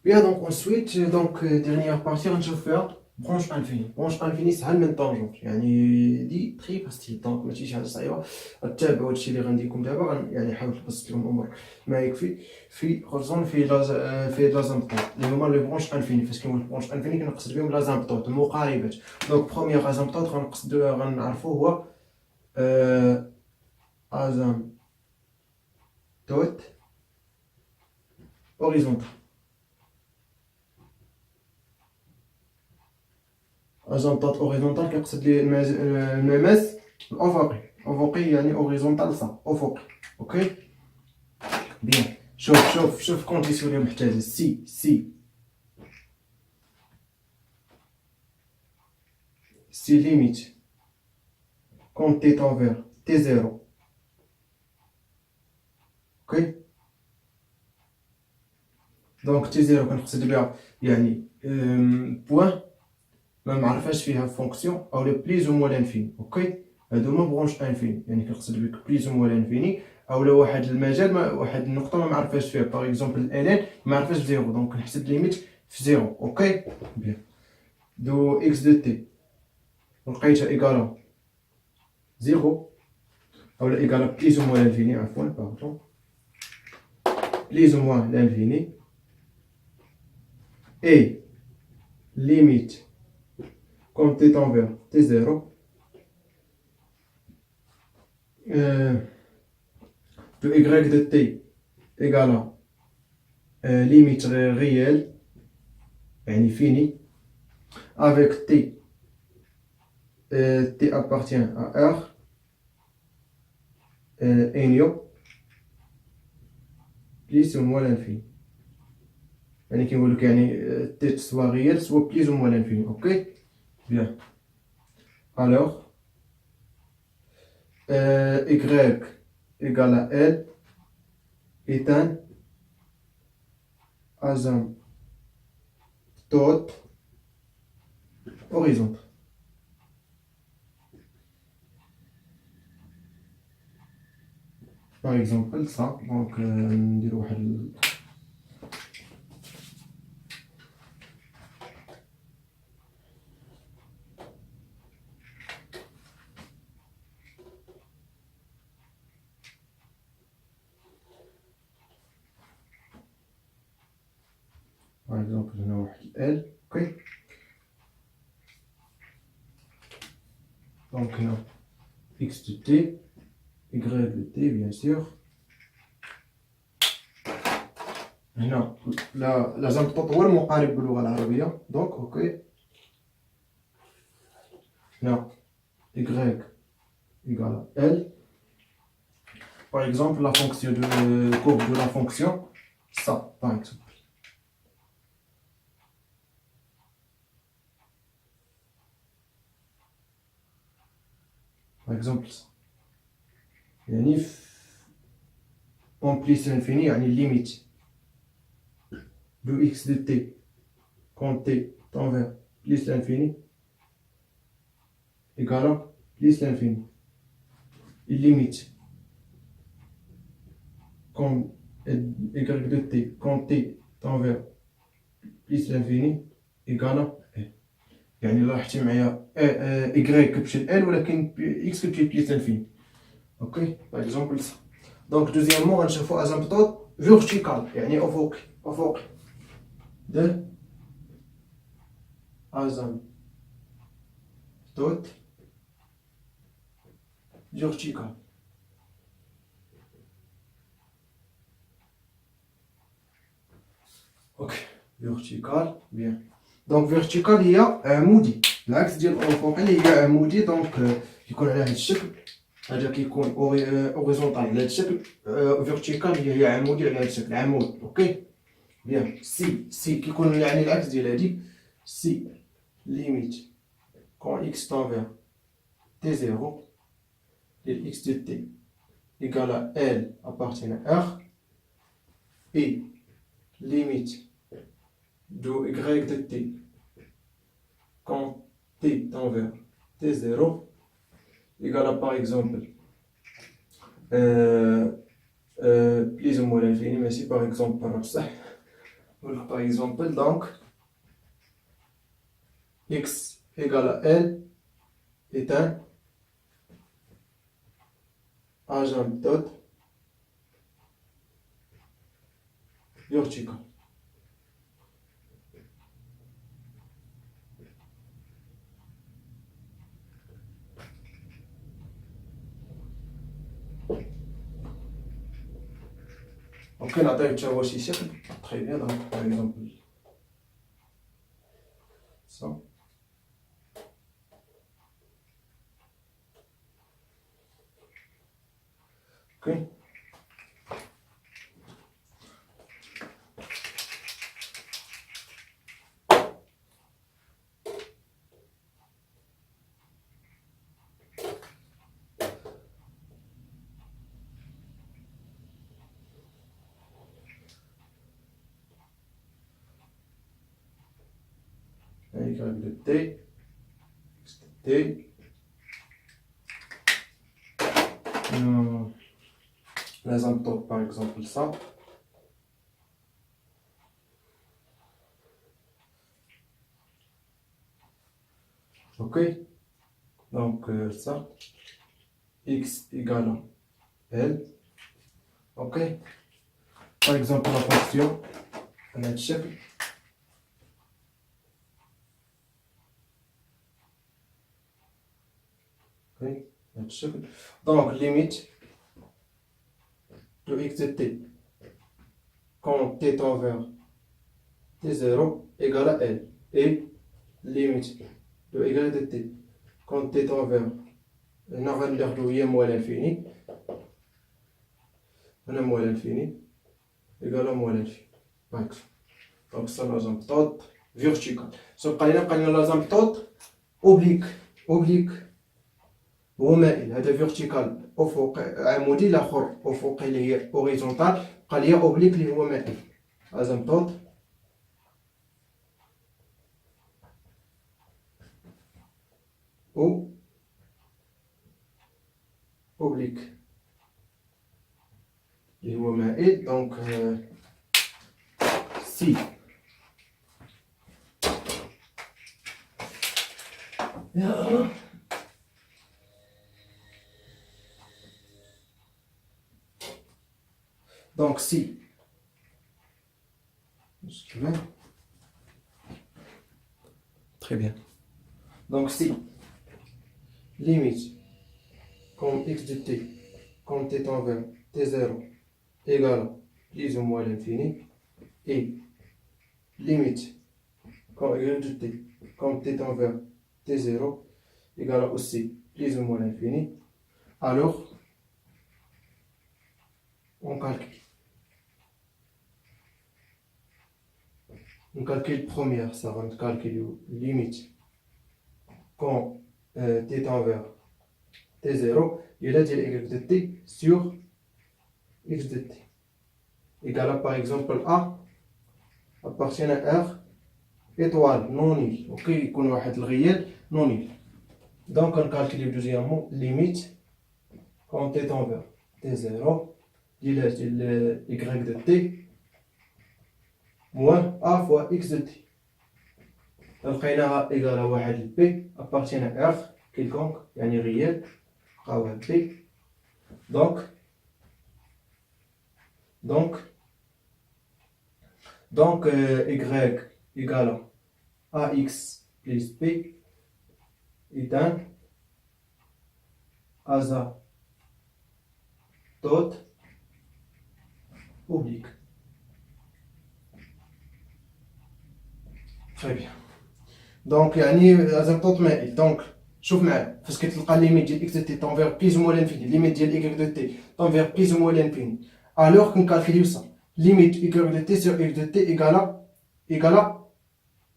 Bien, donc ensuite, dernière partie, on va faire branche infinie. Branche infinie, c'est une tangente. يعني دي très facile. Donc ماشي شي حاجة صعيبة. تتابعوا هادشي اللي غنديركم دابا، يعني حاول تبسط لكم الأمور ما يكفي. خصوصا في لازامبطون اللي هما لي برونش انفيني. فاش كنقول برونش انفيني كنقصد بهم لازامبطون المقاربات. دونك بروميير ازامبطون غنعرفو هو ازامبطوت اوريزونتال. ازامبطوت اوريزونتال كيقصد لي المماس الافقي. افقي يعني اوريزونتال صح افقي. اوكي بيان. شوف كونديسيون اللي محتاجه سي ليميت كون تي تنفير تي زيرو. اوكي دونك تي زيرو كنقصد بها يعني بوان ما معرفاش فيها فونكسيون او لو بليز او موان لانفيني. اوكي هادو هما برونش انفيني، يعني كنقصد بك بليز او موان لانفيني او لو واحد المجال واحد النقطه ما معرفاش فيها. باغ اكزومبل الان ما عرفاش بزيرو، دونك كنحسب ليميت في زيرو. اوكي بيان. دو اكس دو تي لقيتها ايكالا زيرو او ايكالا بليز او موان لانفيني، عفوا باردون بليز او موان لانفيني اي ليميت كون تي تنفير تي زيرو de y de t égale à limite réelle, يعني fini, avec t, t appartient à R, n plus ou moins l'infini. يعني كنقول لك يعني t soit réel soit plus ou moins l'infini. Ok bien. Alors y égale à L est un asymptote horizontal. Par exemple ça, donc نديرو واحد par exemple هنا واحد L. ok donc هنا x de t y de t bien sûr. هنا لازمبطوط هو المقارب باللغة العربية. دونك اوكي هنا y égale L. Par exemple la fonction de courbe de la fonction ça par exemple. Par exemple يعني en plus l'infini يعني limite de x de t quand t tend vers plus l'infini égale à plus l'infini. Il limite quand y de t quand t tend vers plus l'infini égale à يعني لاحظتي معايا y كتمشي ل n ولكن x كتمشي بليس لانفيني. اوكي باغ اكزومبل ça. دونك دوزيامون غنشوفو ازامبطوط فيرتيكال يعني افقي de asymptote vertical. اوكي vertical bien. دونك vertical هي عمودي، العكس ديال الافقي اللي هي عمودي. دونك كيكون على هذا الشكل، هذا كيكون اوريزونتال على هذا الشكل، vertical هي عمودي على هذا الشكل عمود. اوكي بيان. سي كيكون يعني العكس ديال هادي سي ليميت كون x tend vers t0 ديال x de t égale à L appartient à R et limite de y de t quand t tend vers t0 égale à par exemple plus ou moins l'infini. ماشي par exemple بصح Voilà, par exemple, donc, x égale à L est un asymptote vertical. Ok, on a déjà vu ici. Très bien, donc, par exemple, ça. Ok. Y de t, x de t. L'asymptote, par exemple, ça. Ok. Donc, ça. X égale à L. Ok. Par exemple, la fonction, on a check. Ok. Donc, limite de x de t quand t tend vers t0 égale à L. Et limite de y de t quand t tend vers l'air de y moins l'infini, moins l'infini, égale à moins l'infini. Donc, ça, l'asymptote vertical. Ce qu'on a l'asymptote oblique. Oblique. هو مائل هذا فيرتيكال افق عمودي الاخر افقي اللي هي اوريزونتال قال لي اوبليك اللي هو مائل ازمبوط او اوبليك اللي هو مائل دونك سي دونك سي très bien donc si limite comme x de t quand t tend vers t0 égale plus ou moins l'infini et limite quand y de t quand t tend vers t0 égale aussi plus ou moins l'infini, alors on calcule. On calcule première, ça va calculer limite quand t tend vers t0, il a dit y de t sur x de t. Égale à, par exemple, a appartient à r étoile non nul. Ok, il connaît le réel non nul. Donc on calcule deuxièmement limite quand t tend vers t0, il a dit y de t moins a fois x de t. لقيناها إيكال واحد بي appartient à r quelconque يعني réel بقاوها بي donc y égale à ax plus p est un asymptote oblique. Très bien. Donc يعني asymptote مائل donc شوف معايا فاش كتلقى ليميت ديال اكس تي طون فيغ بليز مو لانفيني ليميت ديال ايكغ دو تي طون فيغ بليز مو لانفيني الوغ كنكالكوليو سا ليميت ايكغ دو تي سور اكس دو تي ايكالا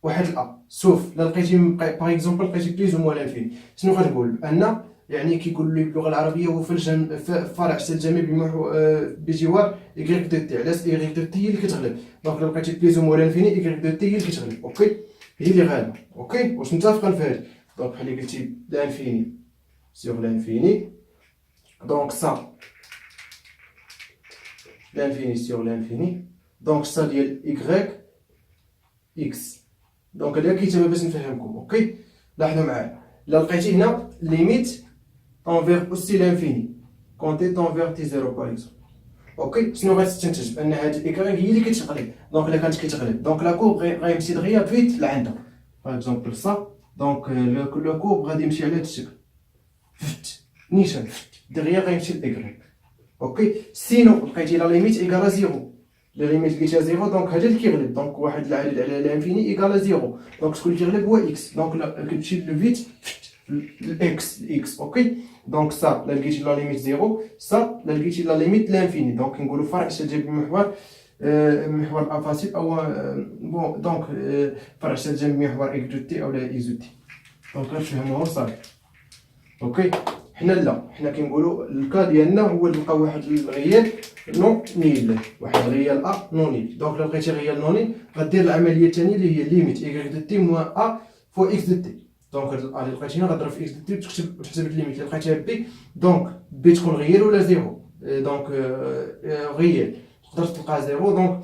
واحد الأ سوف لا لقيتي باغ اكزومبل لقيتي بليز مو لانفيني شنو غتقول بان يعني كيقول لي باللغه العربيه هو في فرع الجميع بجوار ايكغ دو تي علاش ايكغ دو تي هي اللي كتغلب دونك لا لقيتي بليز مو لانفيني ايكغ دو تي هي اللي كتغلب اوكي هي اللي غالبه اوكي واش متفقين في هادي دونك بحال اللي قلتي لانفيني sur l'infini donc ça l'infini sur l'infini donc ça ديال y اكس. دونك هذا كيتم باش نفهمكم. اوكي لاحظوا معايا، الا لقيتي هنا ليميت انفير اوسي لانفيني كونتي تونفير تي زيرو باغ اكزومبل. اوكي شنو غتستنتج؟ بان هاد الاكغيك هي اللي كتغلب. دونك الا كانت كتغلب دونك لا كورب غيمشي دغيا فيت لعندها باغ اكزومبل صا. دونك لو كورب غادي يمشي على هاد الشكل فت نيشان دغيا غيمشي لاكغيك. اوكي سينو لقيتي لا ليميت ايكالا زيرو، لا ليميت لقيتها زيرو دونك هذا اللي كيغلب. دونك واحد العدد على لانفيني ايكالا زيرو، دونك شكون اللي كيغلب هو اكس. دونك كتمشي لفيت الاكس. اوكي دونك صا لا لقيتي لا ليميت زيرو، صا لا لقيتي لا ليميت لانفيني. دونك نقولوا فرع سلجي بمحور محور ا فاصل او بون. دونك فرع سلجي بمحور اكس دو تي او لا اكس دو تي. دونك غتفهموها صافي. اوكي حنا لا، حنا كنقولوا الكا ديالنا هو نلقاو واحد الغيال نو نيل، واحد الغيال ا نو نيل. دونك الا لقيتي غيال نو نيل غدير العمليه الثانيه اللي هي ليميت اي دو تي موان ا فوا اكس دو تي. دونك هاد ا اللي لقيتي هنا غضرب في اكس دو تي وتحسب الليميت اللي لقيتيها بي. دونك بي تكون غيال ولا زيرو. دونك غيال تقدر تلقى زيرو. دونك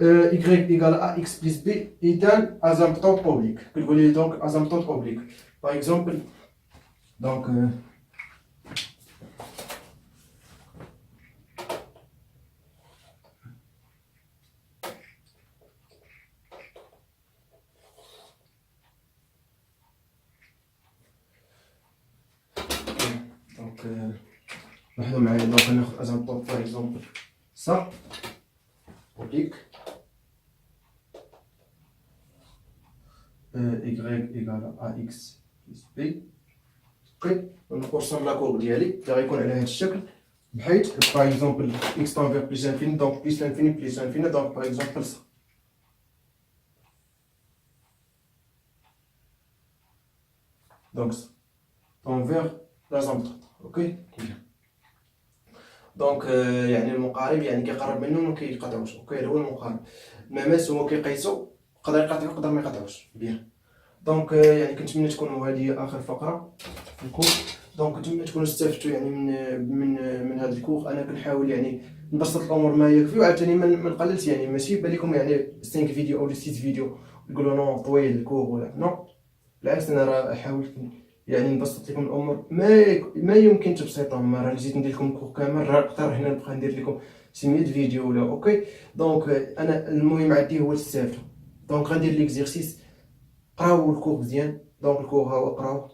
y ايكال ا اكس بلس بي اذا ازامبتوت اوبليك. كتقول لي دونك ازامبتوت اوبليك باغ اكزومبل. دونك لاحظوا معايا. دونك ناخذ ازامبتوت باغ اكزومبل صا اوبليك y ايكال ا اكس بلس بي. اوكي ونقصر لا كورب ديالي اللي غيكون على هذا الشكل بحيث باغ اكزومبل اكس تونفير بلس انفيني. دونك بلس انفيني بلس انفيني. دونك باغ اكزومبل صا. دونك صا تونفير لازامبتوت. اوكي دونك يعني المقارب يعني كيقرب منه وما كيقطعوش. اوكي هذا هو المقارب. المماس هما كيقيسوا يقدر يقطع يقدر ما يقطعوش. بيان دونك يعني كنتمنى تكونوا هذه اخر فقره في الكور. دونك كنتمنى تكونوا استفدتوا يعني من هذا الكور. انا كنحاول يعني نبسط الامور ما يكفي وعاوتاني ما نقللش. يعني ماشي يبان لكم يعني 5 فيديو او 6 فيديو يقولوا نو طويل الكور ولا نو، بالعكس انا راه حاولت يعني نبسط لكم الامور ما يمكن تبسيطهم. راه جيت ندير لكم الكور كامل راه نقدر هنا نبقى ندير لكم 100 فيديو ولا. اوكي دونك انا المهم عندي هو تستافدوا. دونك غندير ليكزيرسيس قراو الكور مزيان. دونك الكور ها هو قراو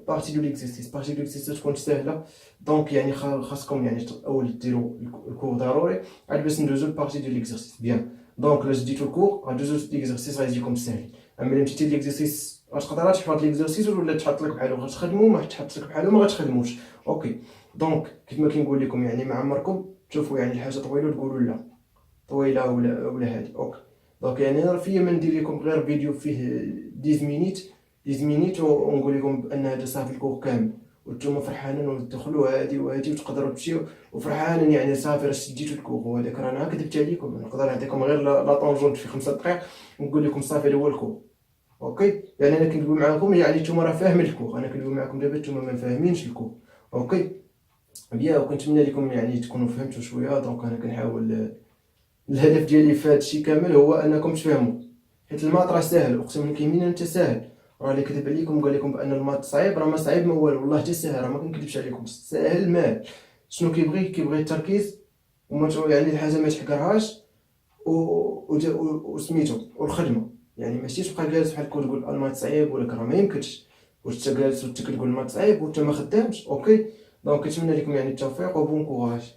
بارتي دو ليكزيرسيس. بارتي دو ليكزيرسيس تكون ساهله. دونك يعني خاصكم يعني اول ديروا الكور ضروري عاد باش ندوزو لبارتي دو ليكزيرسيس. بيان دونك الا جديتو الكور غادوزو ليكزيرسيس غيجيكم ساهل. اما الا مشيتي ليكزيرسيس غتقدر تحفظ ليكزيرسيس ولا تحط لك بحالو غتخدمو، ما تحط لك بحالو ما غتخدموش. اوكي دونك كيف ما كنقول لكم يعني ما عمركم تشوفوا يعني الحاجه طويله وتقولوا لا طويله ولا هادي. اوكي دونك يعني انا فيا ما ندير لكم غير فيديو فيه 10 مينيت ونقول لكم بان هذا صافي الكور كامل وانتم فرحانين وتدخلوا هادي وهادي وتقدروا تمشيو وفرحانين يعني صافي راه شديتوا الكور. وهذاك راه انا كذبت عليكم. نقدر نعطيكم غير لا طونجونت في 5 دقائق ونقول لكم صافي هذا هو الكور. اوكي يعني انا كندوي معكم يعني نتوما راه فاهمين الكور. انا كندوي معكم دابا نتوما ما فاهمينش الكور. اوكي بيان وكنتمنى لكم يعني تكونوا فهمتوا شويه. دونك انا كنحاول الهدف ديالي في هذا الشيء كامل هو انكم تفهموا، حيت المات راه ساهل. اقسم لك يمينا انت ساهل. راه اللي كذب عليكم وقال لكم بان المات صعيب راه ما صعيب ما والو. والله حتى ساهل راه ما كنكذبش عليكم. ساهل مال. شنو كيبغي التركيز وما يعني الحاجه ما تحقرهاش وسميتو والخدمه. يعني ماشي تبقى جالس بحال كون تقول المات صعيب ولا راه ما يمكنش واش انت جالس وانت كتقول المات صعيب وانت ما خدامش. اوكي دونك كنتمنى لكم يعني التوفيق وبون كوراج.